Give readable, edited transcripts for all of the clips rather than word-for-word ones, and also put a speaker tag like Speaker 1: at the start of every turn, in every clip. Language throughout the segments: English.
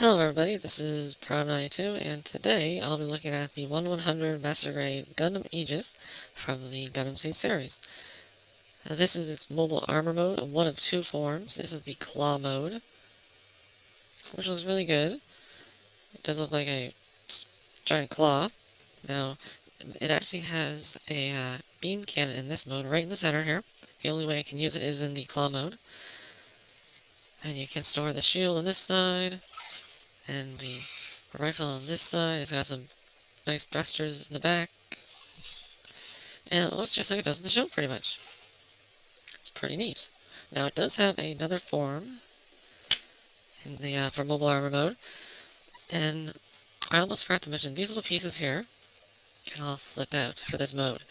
Speaker 1: Hello everybody, this is Prime92, and today I'll be looking at the 1/100 Master Grade Gundam Aegis from the Gundam Seed series. This is its mobile armor mode, one of two forms. This is the claw mode, which looks really good. It does look like a giant claw. Now, it actually has a beam cannon in this mode, right in the center here. The only way I can use it is in the claw mode. And you can store the shield on this side, and the rifle on this side. It's got some nice thrusters in the back. And it looks just like it does in the show, pretty much. It's pretty neat. Now, it does have another form in the for mobile armor mode. And I almost forgot to mention, these little pieces here can all flip out for this mode.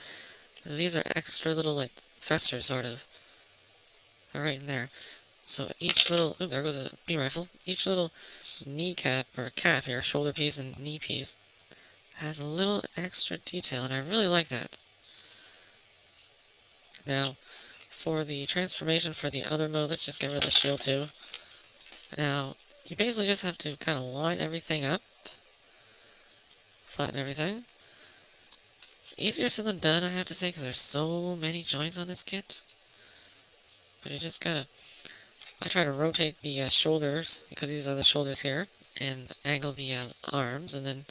Speaker 1: These are extra little, like, thrusters, sort of. Are right in there. So each little... Oh, there goes a beam rifle. Each little kneecap, or calf here, shoulder piece and knee piece, has a little extra detail, and I really like that. Now, for the transformation for the other mode, let's just get rid of the shield too. Now, you basically just have to kind of line everything up, flatten everything. Easier said than done, I have to say, because there's so many joints on this kit. But you just gotta... I try to rotate the shoulders, because these are the shoulders here, and angle the arms, and then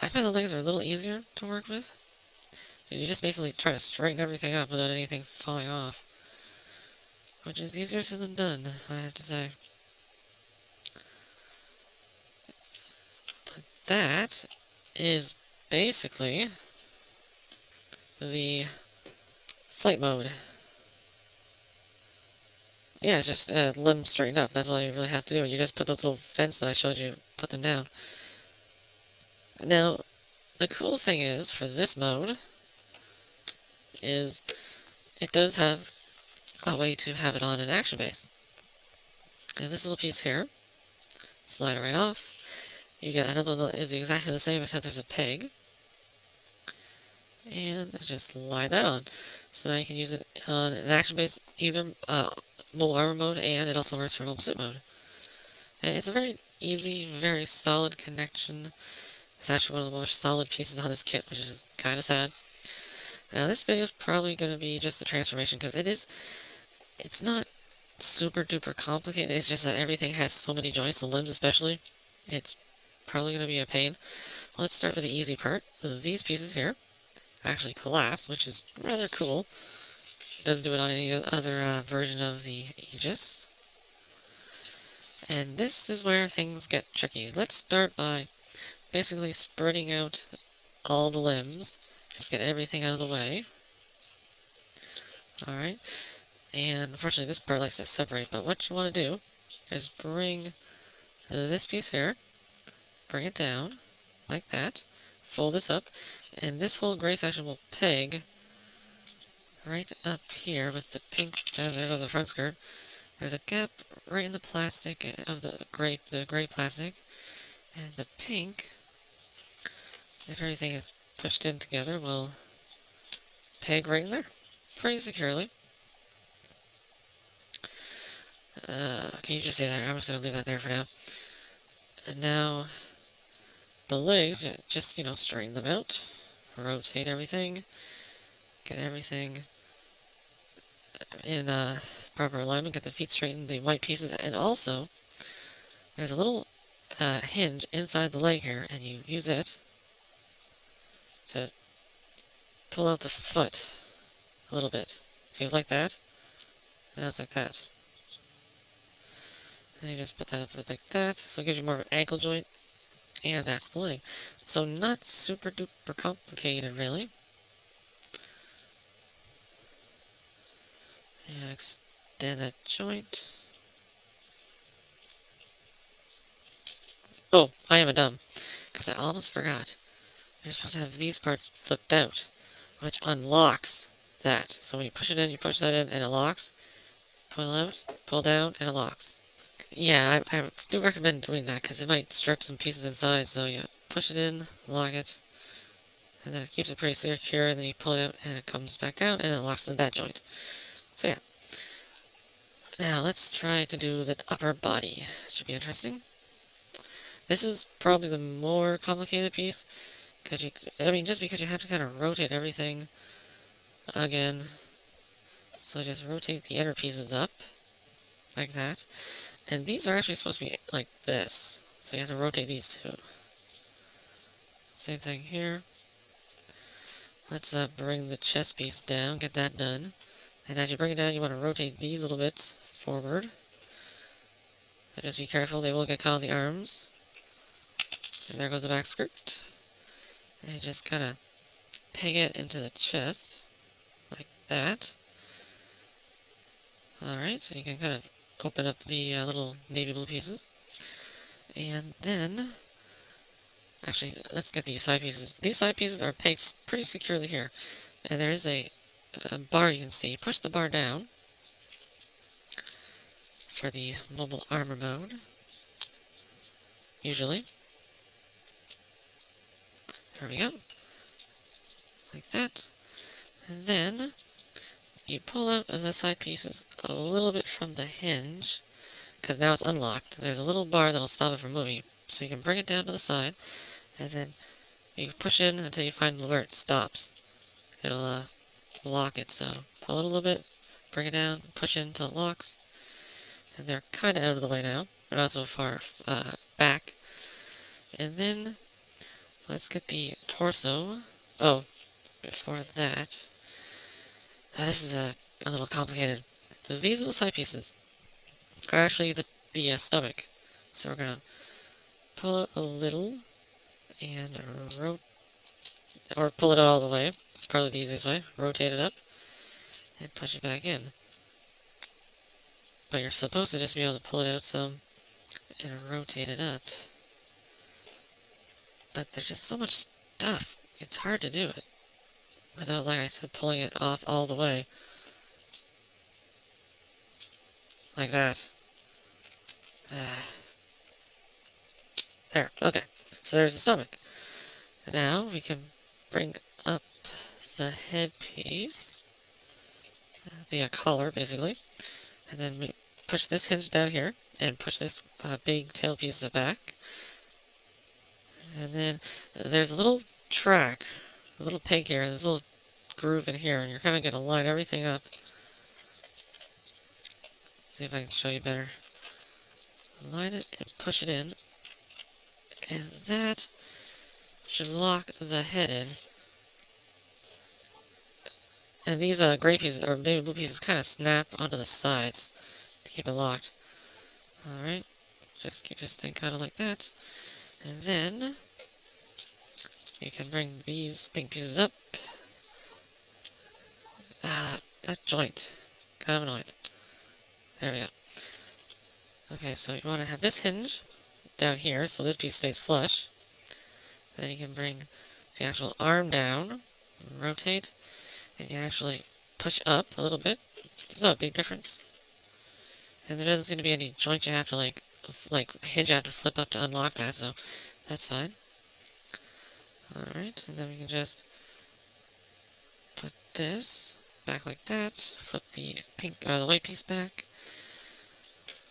Speaker 1: I find the legs are a little easier to work with. You just basically try to straighten everything up without anything falling off. Which is easier said than done, I have to say. But that is basically the flight mode. Yeah, it's just limbs straightened up. That's all you really have to do. You just put those little vents that I showed you, put them down. Now, the cool thing is, for this mode, is it does have a way to have it on an action base. And this little piece here, slide it right off. You get another one that is exactly the same, except there's a peg. And just slide that on. So now you can use it on an action base, either mobile armor mode, and it also works for mobile suit mode. And it's a very easy, very solid connection. It's actually one of the most solid pieces on this kit, which is kind of sad. Now this video is probably going to be just the transformation, because it's not super duper complicated, it's just that everything has so many joints, the limbs especially. It's probably going to be a pain. Let's start with the easy part. These pieces here actually collapse, which is rather cool. It doesn't do it on any other version of the Aegis. And this is where things get tricky. Let's start by basically spreading out all the limbs. Just get everything out of the way. Alright. And unfortunately this part likes to separate, but what you want to do is bring this piece here, bring it down, like that, fold this up, and this whole gray section will peg right up here with the pink, there goes the front skirt. There's a gap right in the plastic of the gray plastic, and the pink, if everything is pushed in together, will peg right in there, pretty securely. Can you just say that? I'm just gonna leave that there for now. And now, the legs, just, straighten them out, rotate everything, get everything in proper alignment, get the feet straightened, the white pieces, and also, there's a little hinge inside the leg here, and you use it to pull out the foot a little bit. See, it was like that, and now it's like that. And you just put that up like that, so it gives you more of an ankle joint, and that's the leg. So not super duper complicated, really. And extend that joint. Oh, I am a dumb, because I almost forgot. You're supposed to have these parts flipped out, which unlocks that. So when you push it in, you push that in, and it locks. Pull out, pull down, and it locks. Yeah, I do recommend doing that, because it might strip some pieces inside, so you push it in, lock it, and then it keeps it pretty secure, and then you pull it out, and it comes back down, and it locks in that joint. So yeah. Now, let's try to do the upper body. Should be interesting. This is probably the more complicated piece, because just because you have to kind of rotate everything again. So just rotate the inner pieces up, like that. And these are actually supposed to be like this, so you have to rotate these two. Same thing here. Let's bring the chest piece down, get that done. And as you bring it down, you want to rotate these little bits forward. So just be careful, they will get caught on the arms. And there goes the back skirt. And you just kind of peg it into the chest, like that. Alright, so you can kind of open up the little navy blue pieces. And then, actually, let's get these side pieces. These side pieces are pegged pretty securely here. And there is a bar you can see. Push the bar down for the mobile armor mode, usually. There we go. Like that. And then, you pull out the side pieces a little bit from the hinge, because now it's unlocked. There's a little bar that'll stop it from moving. So you can bring it down to the side, and then you push in until you find where it stops. It'll lock it, so pull it a little bit, bring it down, push in until it locks. And they're kind of out of the way now. They're not so far back. And then, let's get the torso. Oh, before that, this is a little complicated. These little side pieces are actually the stomach. So we're going to pull it a little and or pull it all the way. It's probably the easiest way. Rotate it up and push it back in. But you're supposed to just be able to pull it out some and rotate it up. But there's just so much stuff. It's hard to do it without, like I said, pulling it off all the way. Like that. There, okay. So there's the stomach. Now we can bring up the headpiece. The collar, basically. And then we push this hinge down here, and push this big tail piece back. And then there's a little track, a little peg here, there's a little groove in here, and you're kind of going to line everything up. See if I can show you better. Line it and push it in, and that should lock the head in. And these gray pieces, or maybe blue pieces, kind of snap onto the sides to keep it locked. Alright, just keep this thing kind of like that. And then, you can bring these pink pieces up. That joint. Kind of annoying. There we go. Okay, so you want to have this hinge down here, so this piece stays flush. Then you can bring the actual arm down, rotate, and you actually push up a little bit. There's not a big difference. And there doesn't seem to be any joint you have to like hinge out to flip up to unlock that, so that's fine. Alright, and then we can just put this back like that, flip the the white piece back.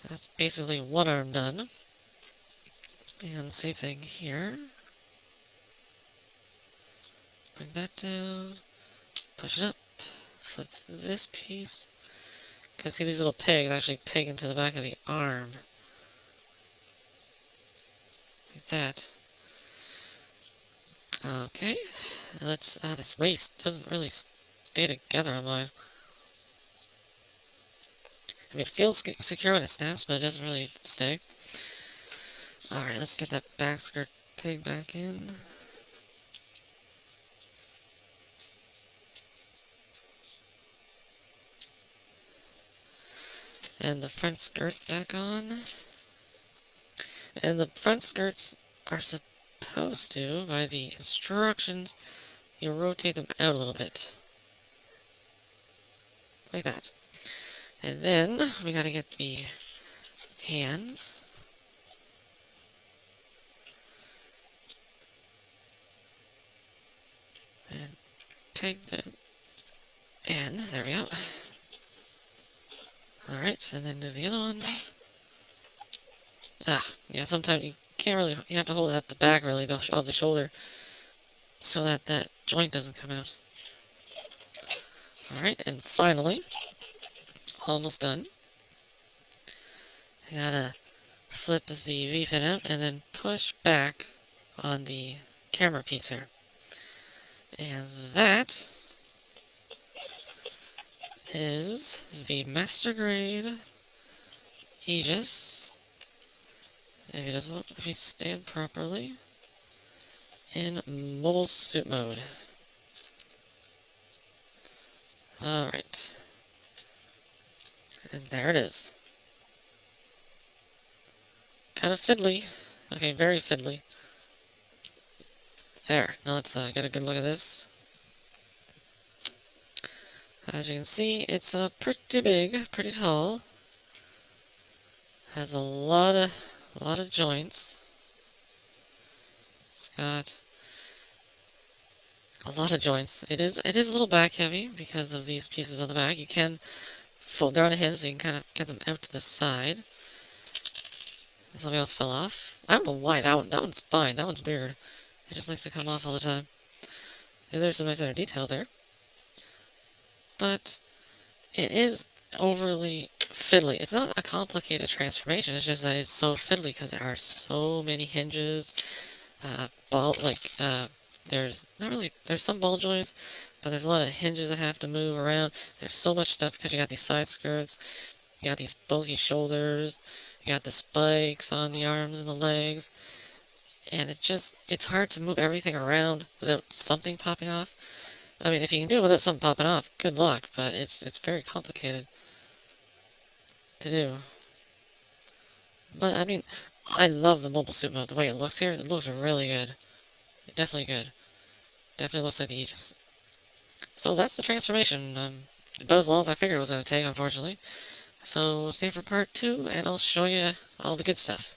Speaker 1: That's basically one arm done. And same thing here. Bring that down, push it up, flip this piece. Because see, these little pegs actually peg into the back of the arm. Like that. Okay, let's, this waist doesn't really stay together on mine. I mean, it feels secure when it snaps, but it doesn't really stay. Alright, let's get that back skirt peg back in. And the front skirt back on. And the front skirts are supposed to, by the instructions, you rotate them out a little bit. Like that. And then, we gotta get the hands. And peg them in. There we go. Alright, and then do the other one. Yeah, sometimes you can't really, you have to hold it at the back really, of the shoulder, so that that joint doesn't come out. Alright, and finally, almost done. I gotta flip the V-fin out and then push back on the camera piece here. And that is the Master Grade Aegis. If you stand properly in mobile suit mode. Alright. And there it is. Kind of fiddly. Okay, very fiddly. There. Now let's get a good look at this. As you can see, it's pretty big, pretty tall. Has a lot of joints. It's got a lot of joints. It is a little back heavy because of these pieces on the back. You can fold, they're on a hinge, so you can kind of get them out to the side. Something else fell off. I don't know why that one's fine. That one's weird. It just likes to come off all the time. There's some nice inner detail there. But it is overly fiddly. It's not a complicated transformation, it's just that it's so fiddly because there are so many hinges. There's some ball joints, but there's a lot of hinges that have to move around. There's so much stuff because you got these side skirts, you got these bulky shoulders, you got the spikes on the arms and the legs, and it's hard to move everything around without something popping off. I mean, if you can do it without something popping off, good luck, but it's very complicated to do. But, I mean, I love the mobile suit mode. The way it looks here, it looks really good. Definitely good. Definitely looks like the Aegis. So that's the transformation. About as long as I figured it was going to take, unfortunately. So stay for part 2, and I'll show you all the good stuff.